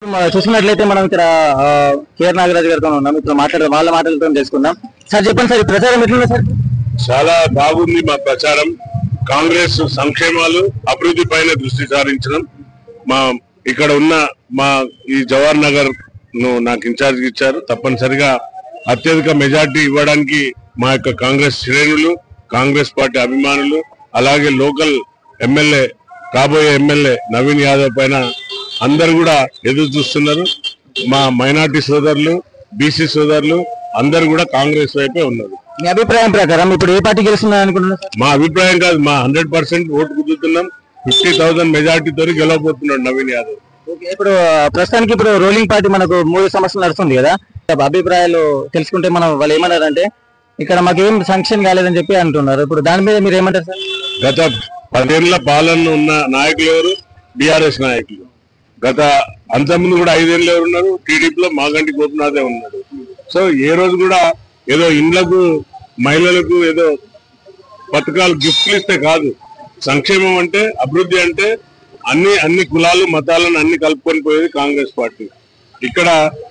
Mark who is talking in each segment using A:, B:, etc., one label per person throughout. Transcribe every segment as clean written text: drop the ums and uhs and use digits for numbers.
A: చూసినట్లయితే మనం ఇక్కడ కేఆర్ నాగరాజు గారితో ఉన్నాం. ఇప్పుడు వాళ్ళ మాటలతో తెలుసుకుందాం. సార్ చెప్పండి సార్, ప్రచారం ఎట్లుంది సార్?
B: చాలా బాగుంది మా ప్రచారం. కాంగ్రెస్ సంక్షేమాలు అభివృద్ధి పైన దృష్టి సారించడం. మా ఇక్కడ ఉన్న మా ఈ జవహర్ నగర్ ను నాకు ఇన్ఛార్జ్ ఇచ్చారు. తప్పనిసరిగా అత్యధిక మెజార్టీ ఇవ్వడానికి మా యొక్క కాంగ్రెస్ శ్రేణులు, కాంగ్రెస్ పార్టీ అభిమానులు, అలాగే లోకల్ ఎమ్మెల్యే, కాబోయే ఎమ్మెల్యే నవీన్ యాదవ్ పైన అందరు కూడా ఎదురు చూస్తున్నారు. మా మైనార్టీ సోదరులు, బీసీ సోదరులు అందరు కూడా కాంగ్రెస్ వైపే ఉన్నారు.
A: మీ అభిప్రాయం ప్రకారం ఇప్పుడు ఏ పార్టీ గెలుస్తుందని అనుకుంటున్నారు?
B: మా అభిప్రాయం కాదు, మా 100% ఓటు కుదురుతున్నాం. 50,000 మెజార్టీతో గెలవబోతున్నాడు నవీన్ యాదవ్.
A: ఇప్పుడు ప్రస్తుతానికి ఇప్పుడు రూలింగ్ పార్టీ మనకు 3 సంవత్సరాలు నడుస్తుంది కదా. అభిప్రాయాలు తెలుసుకుంటే మనం వాళ్ళు ఏమన్నారంటే ఇక్కడ మాకేం శాంక్షన్ కాలేదని చెప్పి అంటున్నారు. ఇప్పుడు దాని మీద మీరు ఏమంటారు సార్?
B: గత 10 ఏళ్ల పాలన ఉన్న నాయకులు ఎవరు? బీఆర్ఎస్ నాయకులు. గత అంతకుముందు కూడా 5 ఏళ్ళు ఎవరు ఉన్నారు? టీడీపీలో మాగంటి గోపినాథే ఉన్నాడు. సో ఏ రోజు కూడా ఏదో ఇండ్లకు మహిళలకు ఏదో పథకాలు గిఫ్ట్లు ఇస్తే కాదు. సంక్షేమం అంటే, అభివృద్ధి అంటే అన్ని కులాలు మతాలను అన్ని కలుపుకొని పోయేది కాంగ్రెస్ పార్టీ. ఇక్కడ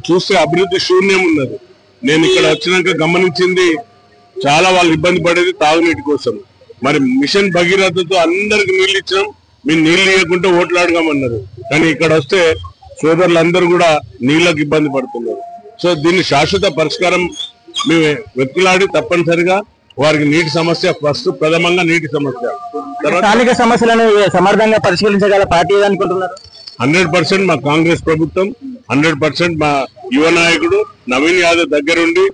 B: చూస్తే అభివృద్ధి శూన్యం ఉన్నది. నేను ఇక్కడ వచ్చినాక గమనించింది, చాలా వాళ్ళు ఇబ్బంది పడేది తాగునీటి కోసం. మరి మిషన్ భగీరథతో అందరికి నీళ్లు ఇచ్చినాం, మీరు నీళ్లు ఇవ్వకుంటే ఓట్లాడగామన్నారు. కానీ ఇక్కడ వస్తే సోదరులందరూ కూడా నీళ్లకు ఇబ్బంది పడుతున్నారు. సో దీన్ని శాశ్వత పరిష్కారం మేము వెతుకులాడి తప్పనిసరిగా వారికి నీటి సమస్య ఫస్ట్ ప్రథమంగా నీటి సమస్య,
A: స్థానిక సమస్యలను సమర్థంగా పరిష్కరించగల పార్టీ అనుకుంటున్నారు.
B: 100% మా కాంగ్రెస్ ప్రభుత్వం, 100% మా యువ నాయకుడు నవీన్ యాదవ్ దగ్గరుండి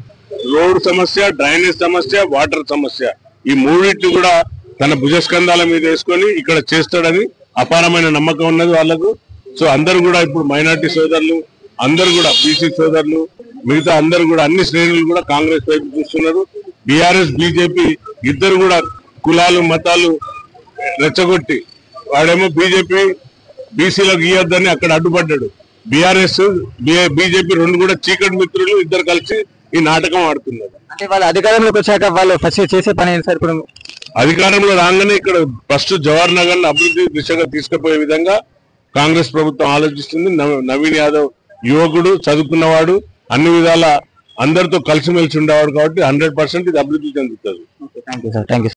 B: రోడ్ సమస్య, డ్రైనేజ్ సమస్య, వాటర్ సమస్య ఈ మూడింటిని కూడా తన భుజస్కంధాల మీద వేసుకొని ఇక్కడ చేస్తాడని అపారమైన నమ్మకం ఉన్నది వాళ్లకు. సో అందరూ కూడా ఇప్పుడు మైనార్టీ సోదరులు అందరూ కూడా, బీసీ సోదరులు, మిగతా అందరూ కూడా అన్ని శ్రేణులు కూడా కాంగ్రెస్ వైపు చూస్తున్నారు. బీఆర్ఎస్ బీజేపీ ఇద్దరు కూడా కులాలు మతాలు రెచ్చగొట్టి, వాడేమో బీజేపీ బీసీలకు ఇయ్యొద్దని అక్కడ అడ్డుపడ్డాడు. బీఆర్ఎస్ బీజేపీ రెండు కూడా చీకటి మిత్రులు, ఇద్దరు కలిసి ఈ నాటకం ఆడుతున్నారు.
A: అంటే వాళ్ళు అధికారంలోకి వచ్చాక వాళ్ళు ఫస్ట్ చేసే పని ఏంటి సార్? ఇప్పుడు
B: అధికారంలో రాగానే ఇక్కడ ఫస్ట్ జవహర్ నగర్ అభివృద్ధి దిశగా తీసుకుపోయే విధంగా కాంగ్రెస్ ప్రభుత్వం ఆలోచిస్తుంది. నవీన్ యాదవ్ యువకుడు, చదువుకున్నవాడు, అన్ని విధాల అందరితో కలిసిమెలిసి ఉండేవాడు కాబట్టి 100% ఇది అభివృద్ధి చెందుతుంది.
A: Thank you sir. Thank you.